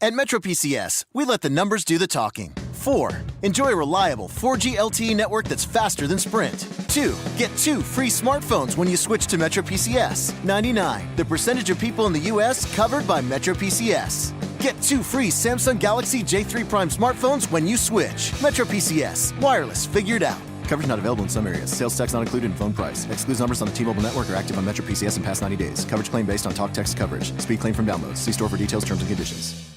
At Metro PCS, we let the numbers do the talking. 4. Enjoy a reliable 4G LTE network that's faster than Sprint. 2. Get 2 free smartphones when you switch to Metro PCS. 99. The percentage of people in the U.S. covered by Metro PCS. Get 2 free Samsung Galaxy J3 Prime smartphones when you switch. Metro PCS. Wireless figured out. Coverage not available in some areas. Sales tax not included in phone price. Excludes numbers on the T-Mobile network or active on Metro PCS in past 90 days. Coverage claim based on talk text coverage. Speed claim from downloads. See store for details, terms, and conditions.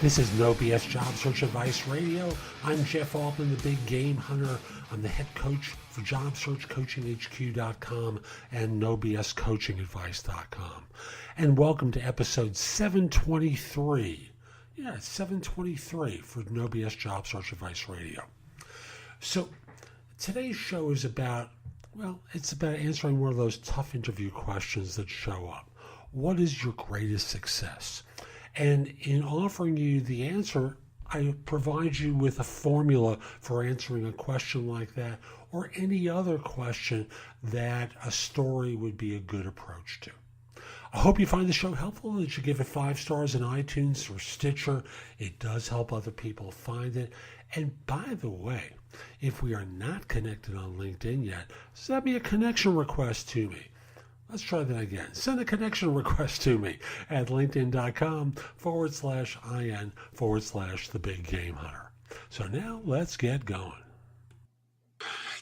This is No BS Job Search Advice Radio. I'm Jeff Altman, the Big Game Hunter. I'm the head coach for JobSearchCoachingHQ.com and NoBSCoachingAdvice.com. And welcome to episode 723. Yeah, it's 723 for No BS Job Search Advice Radio. So today's show is about, it's about answering one of those tough interview questions that show up. What is your greatest success? And in offering you the answer, I provide you with a formula for answering a question like that or any other question that a story would be a good approach to. I hope you find the show helpful, that you give it 5 stars in iTunes or Stitcher. It does help other people find it. And by the way, if we are not connected on LinkedIn yet, send me a connection request to me. Let's try that again. Send a connection request to me at linkedin.com/IN/the Big Game Hunter. So now let's get going.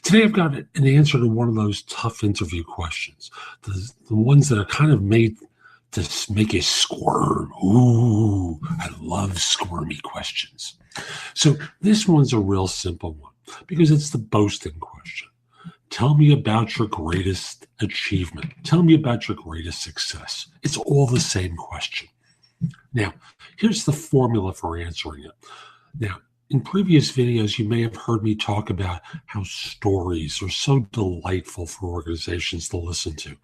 Today I've got an answer to one of those tough interview questions. The ones that are kind of made to make you squirm. Ooh, I love squirmy questions. So this one's a real simple one because it's the boasting question. Tell me about your greatest achievement. Tell me about your greatest success. It's all the same question. Now, here's the formula for answering it. Now, in previous videos, you may have heard me talk about how stories are so delightful for organizations to listen to.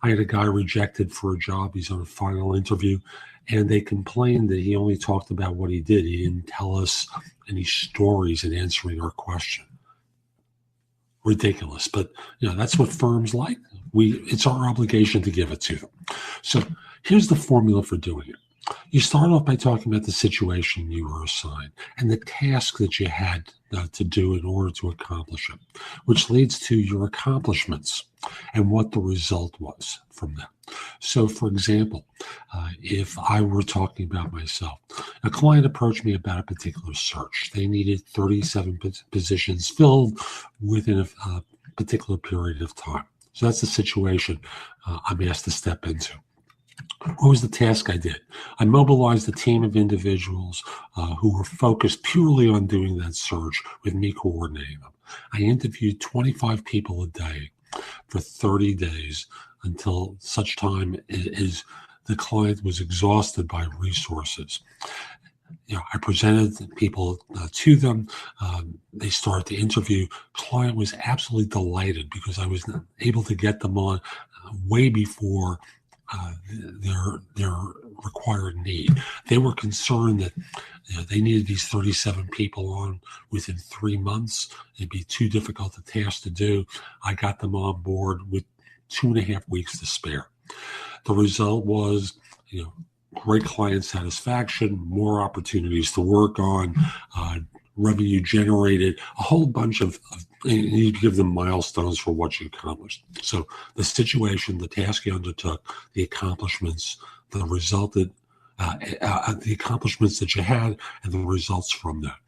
I had a guy rejected for a job. He's on a final interview, and they complained that he only talked about what he did. He didn't tell us any stories in answering our question. Ridiculous, but that's what firms like. It's our obligation to give it to them. So here's the formula for doing it. You start off by talking about the situation you were assigned and the task that you had to do in order to accomplish it, which leads to your accomplishments and what the result was from that. So, for example, if I were talking about myself, a client approached me about a particular search. They needed 37 positions filled within a particular period of time. So that's the situation I'm asked to step into. What was the task I did? I mobilized a team of individuals who were focused purely on doing that search with me coordinating them. I interviewed 25 people a day for 30 days until such time as the client was exhausted by resources. I presented people to them. They started the interview. Client was absolutely delighted because I was able to get them on way before their required need. They were concerned that they needed these 37 people on within 3 months. It'd be too difficult a task to do. I got them on board with 2.5 weeks to spare. The result was, great client satisfaction, more opportunities to work on, revenue generated, a whole bunch of you give them milestones for what you accomplished. So the situation, the task you undertook, the accomplishments, the accomplishments that you had, and the results from that.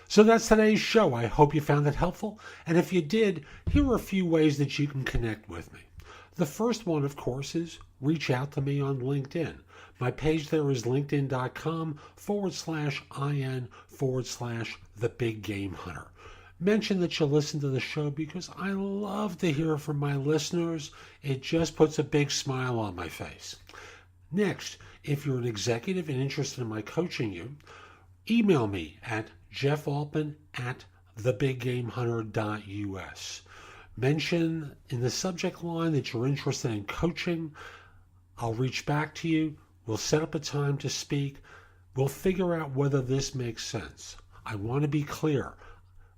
So that's today's show. I hope you found it helpful. And if you did, here are a few ways that you can connect with me. The first one, of course, is reach out to me on LinkedIn. My page there is linkedin.com/IN/the Big Game Hunter. Mention that you listen to the show because I love to hear from my listeners. It just puts a big smile on my face. Next, if you're an executive and interested in my coaching you, email me at jeffaltman@thebiggamehunter.us. Mention in the subject line that you're interested in coaching. I'll reach back to you. We'll set up a time to speak. We'll figure out whether this makes sense. I want to be clear.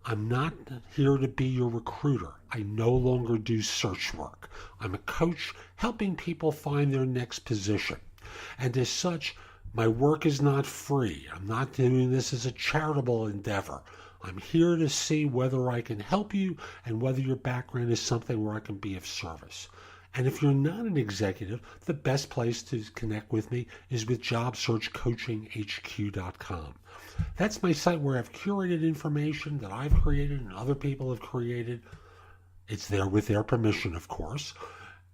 I'm not here to be your recruiter. I no longer do search work. I'm a coach helping people find their next position. And as such, my work is not free. I'm not doing this as a charitable endeavor. I'm here to see whether I can help you and whether your background is something where I can be of service. And if you're not an executive, the best place to connect with me is with jobsearchcoachinghq.com. That's my site where I've curated information that I've created and other people have created. It's there with their permission, of course.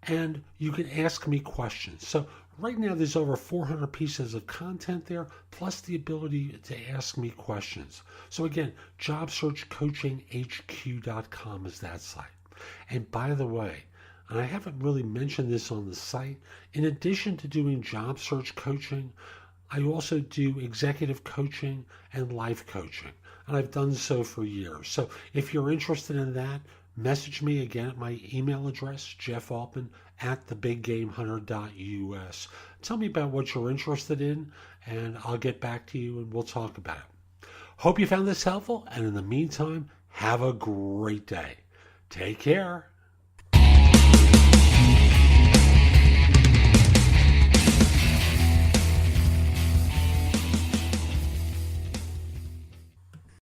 And you can ask me questions. So right now there's over 400 pieces of content there, plus the ability to ask me questions. So again, jobsearchcoachinghq.com is that site. And by the way, and I haven't really mentioned this on the site, in addition to doing job search coaching, I also do executive coaching and life coaching. And I've done so for years. So if you're interested in that, message me again at my email address, Jeff Altman @thebiggamehunter.us. Tell me about what you're interested in, and I'll get back to you and we'll talk about it. Hope you found this helpful, and in the meantime, have a great day. Take care.